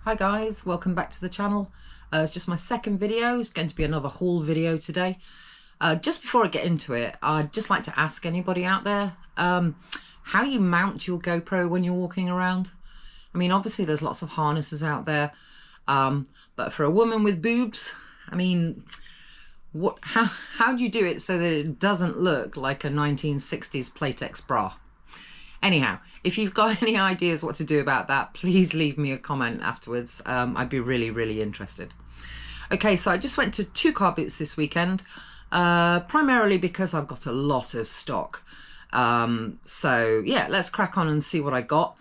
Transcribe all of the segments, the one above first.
Hi guys, welcome back to the channel. It's just my second video. It's going to be another haul video today. Just before I get into it, I'd just like to ask anybody out there how you mount your GoPro when you're walking around. I mean, obviously there's lots of harnesses out there, but for a woman with boobs, I mean, how do you do it so that it doesn't look like a 1960s Playtex bra? Anyhow, if you've got any ideas what to do about that, please leave me a comment afterwards. I'd be really interested. Okay, so I just went to two car boots this weekend, primarily because I've got a lot of stock. So yeah, let's crack on and see what I got.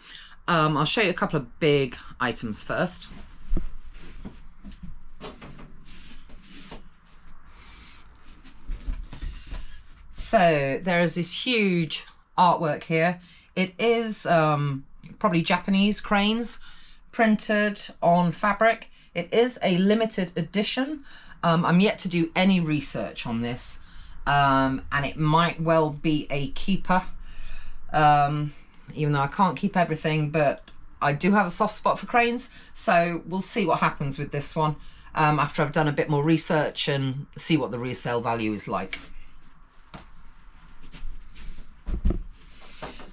I'll show you a couple of big items first. So there is this huge artwork here. It is probably Japanese cranes printed on fabric. It is a limited edition. I'm yet to do any research on this, and it might well be a keeper, even though I can't keep everything, but I do have a soft spot for cranes, so we'll see what happens with this one after I've done a bit more research and see what the resale value is like.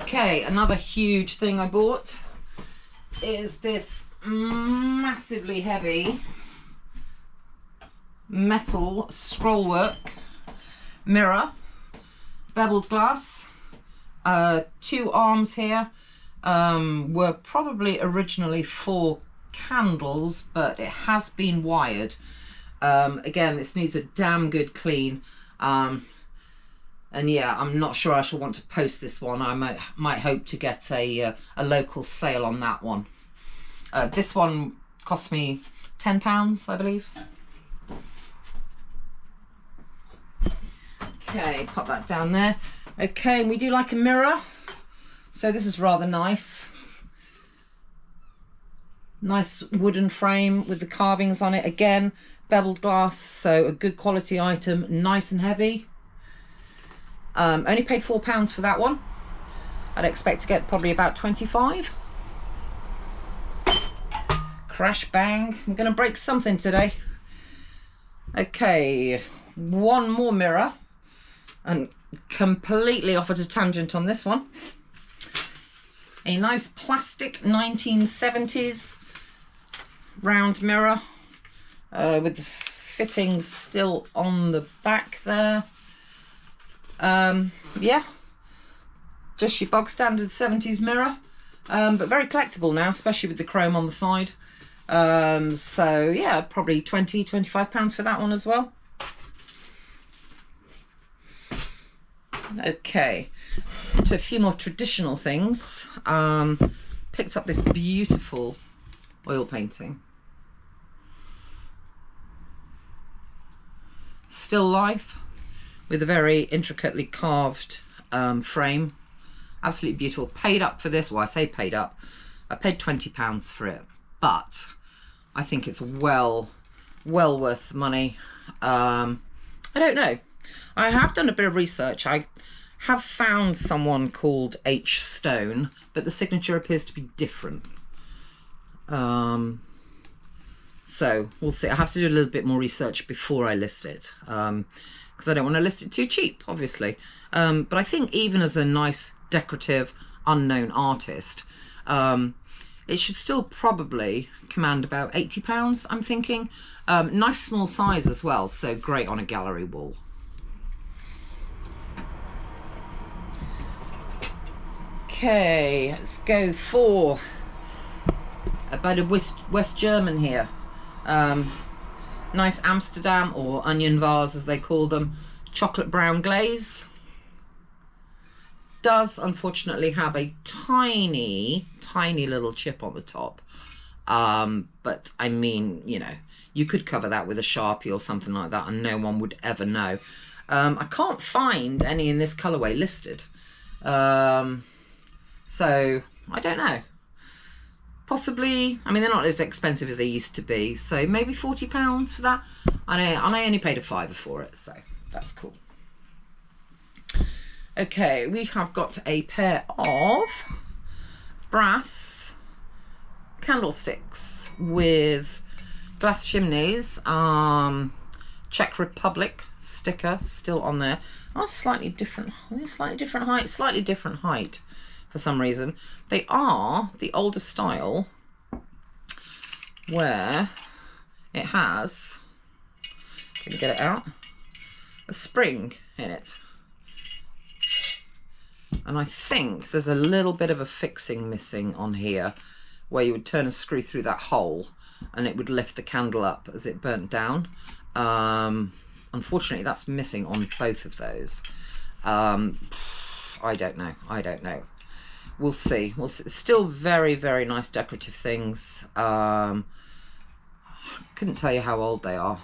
Okay, another huge thing I bought is this massively heavy metal scrollwork mirror, beveled glass. Two arms here were probably originally for candles, but it has been wired. Again, this needs a damn good clean. And yeah, I'm not sure I shall want to post this one. I might hope to get a local sale on that one. This one cost me £10, I believe. Okay, pop that down there. Okay, and we do like a mirror. So this is rather nice. Nice wooden frame with the carvings on it. Again, beveled glass, so a good quality item, nice and heavy. Only paid £4 for that one. I'd expect to get probably about 25. Crash bang. I'm going to break something today. Okay, one more mirror. And completely off at a tangent on this one. A nice plastic 1970s round mirror with the fittings still on the back there. Yeah, just your bog standard 70s mirror, but very collectible now, especially with the chrome on the side. So yeah, probably £20–25 for that one as well. Okay, into a few more traditional things. Picked up this beautiful oil painting, still life, with a very intricately carved frame. Absolutely beautiful. Paid up for this. Well, I say paid up. I paid £20 for it, but I think it's well worth the money. I don't know. I have done a bit of research. I have found someone called H. Stone, but the signature appears to be different. So we'll see. I have to do a little bit more research before I list it. Because I don't want to list it too cheap, obviously. But I think even as a nice, decorative, unknown artist, it should still probably command about £80, I'm thinking. Nice small size as well, so great on a gallery wall. Okay, let's go for a bit of West German here. Nice Amsterdam, or onion vase as they call them, chocolate brown glaze. Does unfortunately have a tiny little chip on the top, but I mean, you know, you could cover that with a Sharpie or something like that and no one would ever know. I can't find any in this colorway listed, so I don't know. Possibly, I mean, they're not as expensive as they used to be, so maybe £40 for that. And I only paid a £5 for it, so that's cool. Okay, we have got a pair of brass candlesticks with glass chimneys, Czech Republic sticker still on there. Oh, slightly different height for some reason. They are the older style where it has, can you get it out, a spring in it. And I think there's a little bit of a fixing missing on here where you would turn a screw through that hole and it would lift the candle up as it burnt down. Unfortunately, that's missing on both of those. I don't know. We'll see. Still very, very nice decorative things. Couldn't tell you how old they are.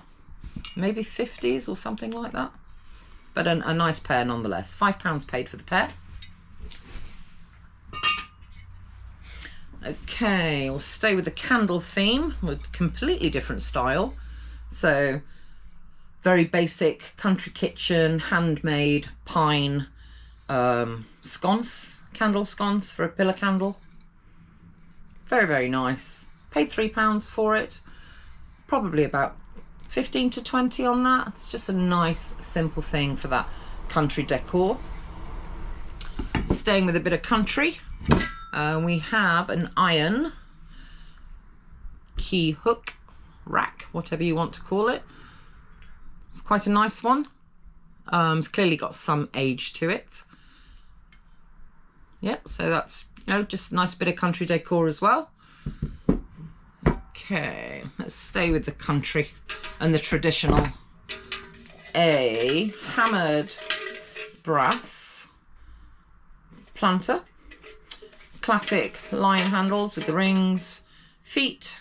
Maybe 50s or something like that. But a nice pair nonetheless. £5 paid for the pair. Okay, we'll stay with the candle theme with completely different style. So very basic country kitchen, handmade pine sconce, candle sconce for a pillar candle. Very, very nice. Paid £3 for it. Probably about 15 to 20 on that. It's just a nice, simple thing for that country decor. Staying with a bit of country, we have an iron key hook rack, whatever you want to call it. It's quite a nice one. It's clearly got some age to it. Yep, so that's, you know, just a nice bit of country decor as well. Okay, let's stay with the country and the traditional. A hammered brass planter. Classic lion handles with the rings, feet.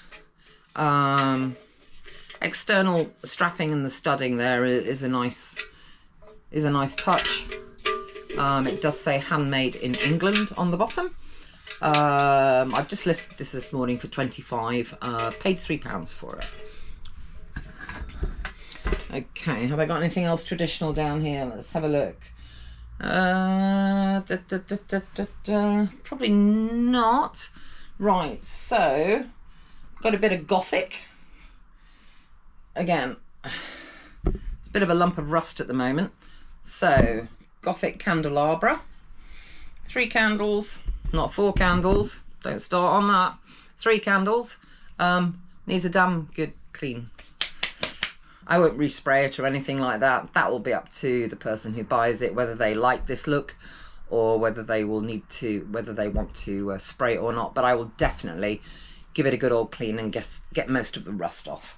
External strapping and the studding there is a nice touch. It does say handmade in England on the bottom. I've just listed this morning for 25. Paid £3 for it. Okay, have I got anything else traditional down here? Let's have a look. Probably not. Right, so got a bit of Gothic. Again, it's a bit of a lump of rust at the moment. So Gothic candelabra, 3 candles, not 4 candles. Don't start on that. 3 candles. Needs a damn good clean. I won't respray it or anything like that. That will be up to the person who buys it, whether they like this look or whether they will need to, whether they want to spray it or not. But I will definitely give it a good old clean and get most of the rust off.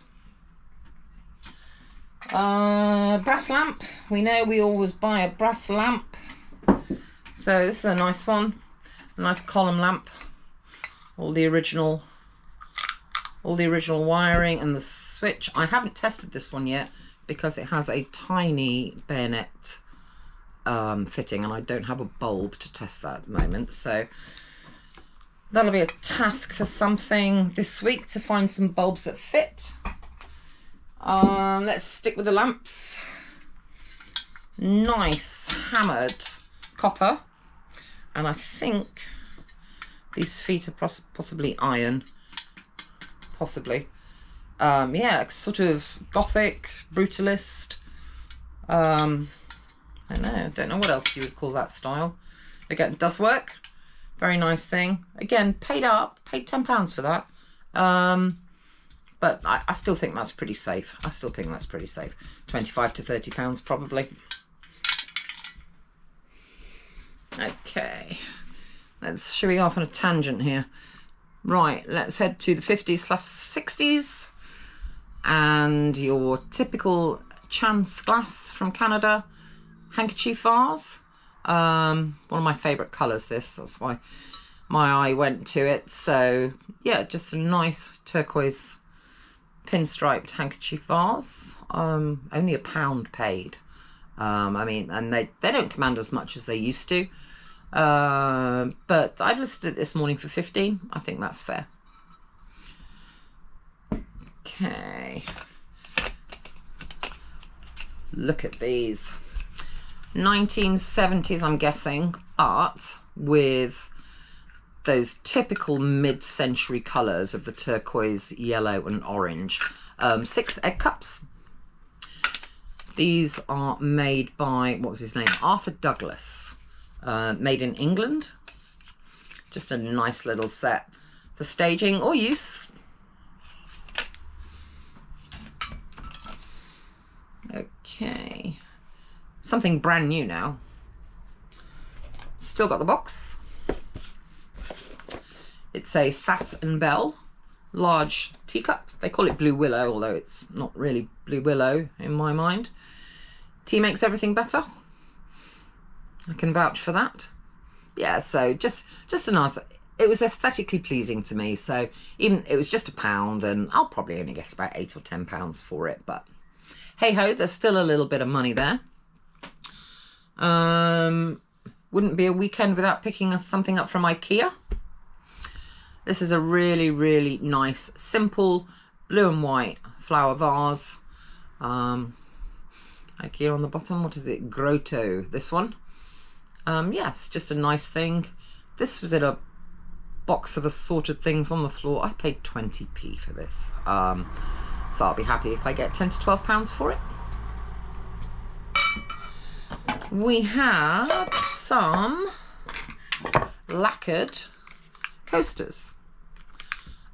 Brass lamp. We know we always buy a brass lamp. So this is a nice one. A nice column lamp. All the original wiring and the switch. I haven't tested this one yet because it has a tiny bayonet fitting and I don't have a bulb to test that at the moment. So that'll be a task for something this week to find some bulbs that fit. Let's stick with the lamps. Nice hammered copper. And I think these feet are possibly iron. Possibly. Yeah, sort of Gothic, brutalist. I don't know what else you would call that style. Again, does work. Very nice thing. Again, paid £10 for that. But I still think that's pretty safe. 25 to £30 probably. Okay. Should we go off on a tangent here? Right, let's head to the 50s/60s. And your typical chance glass from Canada handkerchief vase. One of my favourite colours, this. That's why my eye went to it. So, yeah, just a nice turquoise pinstriped handkerchief vase. Only £1 paid. I mean, and they don't command as much as they used to. But I've listed it this morning for 15. I think that's fair. Okay. Look at these. 1970s, I'm guessing, but with those typical mid-century colours of the turquoise, yellow and orange. 6 egg cups. These are made by, what was his name? Arthur Douglas. Made in England. Just a nice little set for staging or use. Okay. Something brand new now. Still got the box. It's a Sass and Bell large teacup. They call it Blue Willow, although it's not really Blue Willow in my mind. Tea makes everything better. I can vouch for that. Yeah, so just a nice, it was aesthetically pleasing to me. So even it was just £1 and I'll probably only get about £8 or £10 for it, but hey ho, there's still a little bit of money there. Wouldn't be a weekend without picking us something up from IKEA. This is a really, really nice, simple blue and white flower vase. IKEA on the bottom, what is it? Grotto, this one. Yes, just a nice thing. This was in a box of assorted things on the floor. I paid 20p for this. So I'll be happy if I get £10 to £12 for it. We have some lacquered coasters.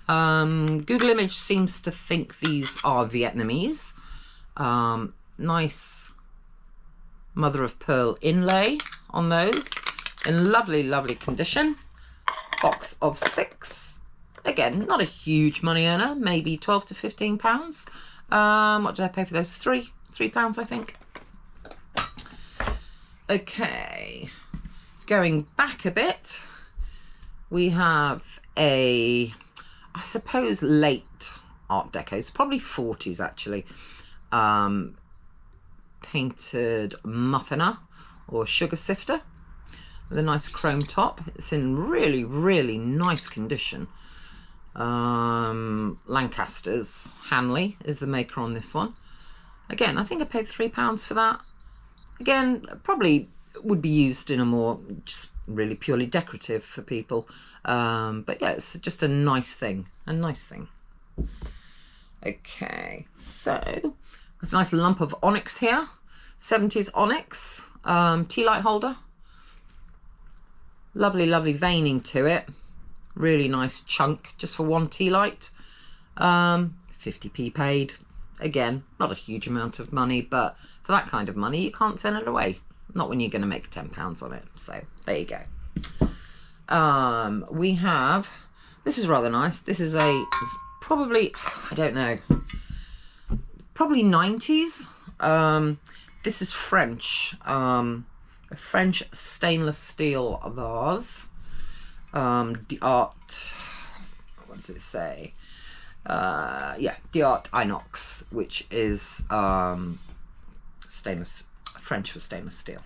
Google Image seems to think these are Vietnamese. Nice mother of pearl inlay on those in lovely, lovely condition. Box of 6. Again, not a huge money earner, maybe £12 to £15. What did I pay for those? £3 I think. Okay, going back a bit, we have a, I suppose, late Art Deco. It's probably 40s actually. Painted muffiner or sugar sifter with a nice chrome top. It's in really, really nice condition. Lancaster's Hanley is the maker on this one. Again, I think I paid £3 for that. Again, probably would be used in a more just really purely decorative for people. But yeah, it's just a nice thing, Okay, so there's a nice lump of onyx here, 70s onyx, tea light holder. Lovely, lovely veining to it. Really nice chunk just for one tea light. 50p paid. Again, not a huge amount of money, but for that kind of money, you can't turn it away. Not when you're going to make £10 on it. So there you go. We have, this is rather nice. This is probably, I don't know, probably 90s. This is French, a French stainless steel vase. D'Art, what does it say? Yeah, D'Art Inox, which is stainless, French for stainless steel.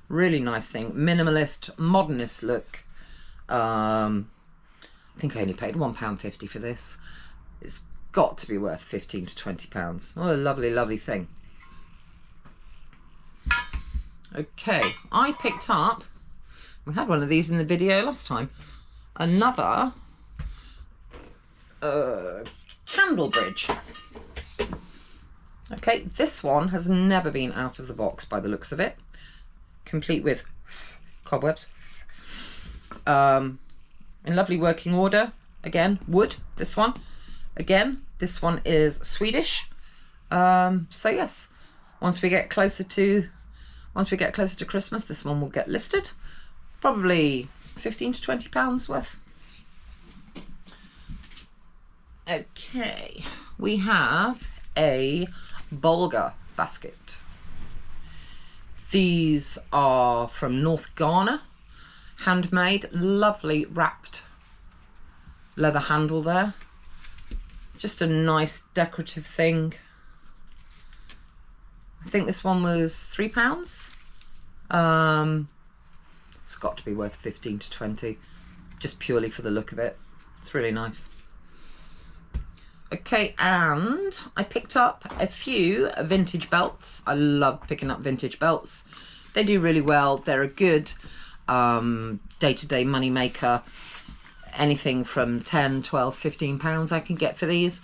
Really nice thing, minimalist, modernist look. I think I only paid £1.50 for this. It's got to be worth £15 to £20. What a lovely, lovely thing. Okay, I picked up, we had one of these in the video last time, another candle bridge. Okay, this one has never been out of the box by the looks of it, complete with cobwebs, in lovely working order. Again, wood, this one. Again, this one is Swedish. So yes, once we get closer to Christmas, this one will get listed. Probably £15 to £20 worth. Okay, we have a Bolga basket. These are from North Ghana, handmade, lovely wrapped leather handle there. Just a nice decorative thing. I think this one was £3. It's got to be worth 15 to 20, just purely for the look of it. It's really nice. Okay, and I picked up a few vintage belts. I love picking up vintage belts. They do really well. They're a good day-to-day money maker. anything from 10, 12, 15 pounds I can get for these.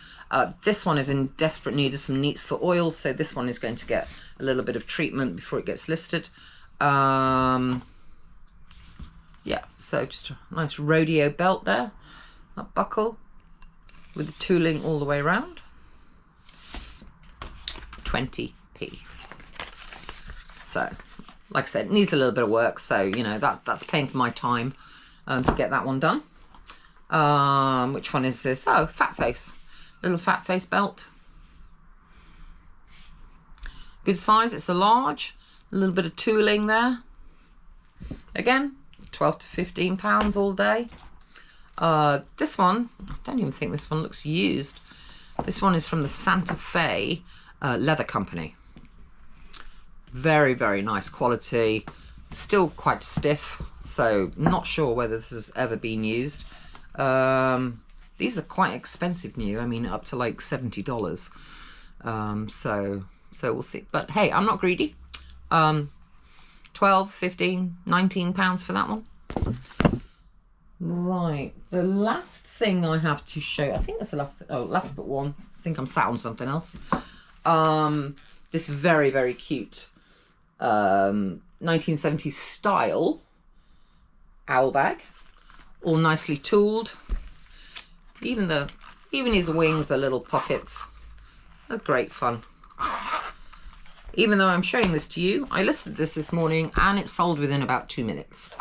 This one is in desperate need of some neats for oil, so this one is going to get a little bit of treatment before it gets listed. Yeah, so just a nice rodeo belt there, that buckle with the tooling all the way around. 20p. So, like I said, it needs a little bit of work, so you know that's paying for my time to get that one done. Which one is this? Oh, fat face. Little fat face belt. Good size. It's a large. A little bit of tooling there. Again, 12 to 15 pounds all day. This one, I don't even think this one looks used. This one is from the Santa Fe Leather Company. Very, very nice quality. Still quite stiff, so not sure whether this has ever been used. These are quite expensive new. I mean, up to like $70. So we'll see. But hey, I'm not greedy. 12, 15, 19 pounds for that one. Right, the last thing I have to show, I think that's the last, last but one. I think I'm sat on something else. This very, very cute 1970s style owl bag, all nicely tooled. Even his wings are little pockets. They're great fun. Even though I'm showing this to you, I listed this morning and it sold within about 2 minutes.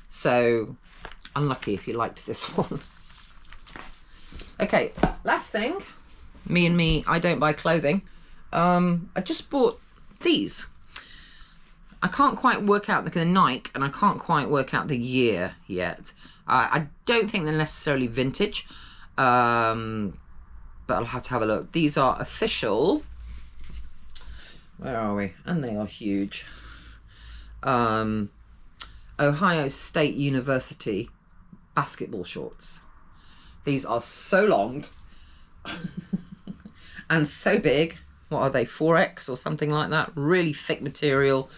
So unlucky if you liked this one. Okay, last thing. Me, I don't buy clothing. I just bought these. I can't quite work out the Nike, and I can't quite work out the year yet. I don't think they're necessarily vintage, but I'll have to have a look. These are official. Where are we? And they are huge. Ohio State University basketball shorts. These are so long and so big. What are they, 4X or something like that? Really thick material.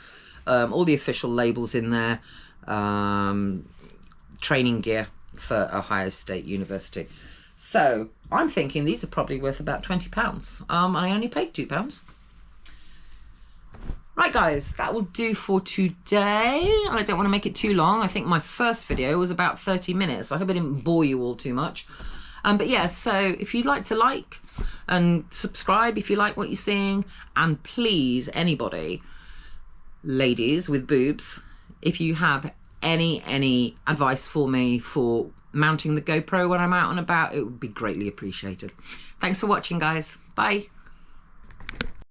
All the official labels in there. Training gear for Ohio State University. So I'm thinking these are probably worth about £20. And I only paid £2. Right guys, that will do for today. I don't want to make it too long. I think my first video was about 30 minutes. I hope I didn't bore you all too much. But yeah, so if you'd like to like and subscribe if you like what you're seeing, and please, anybody, ladies with boobs, if you have any advice for me for mounting the GoPro when I'm out and about, it would be greatly appreciated. Thanks for watching, guys. Bye.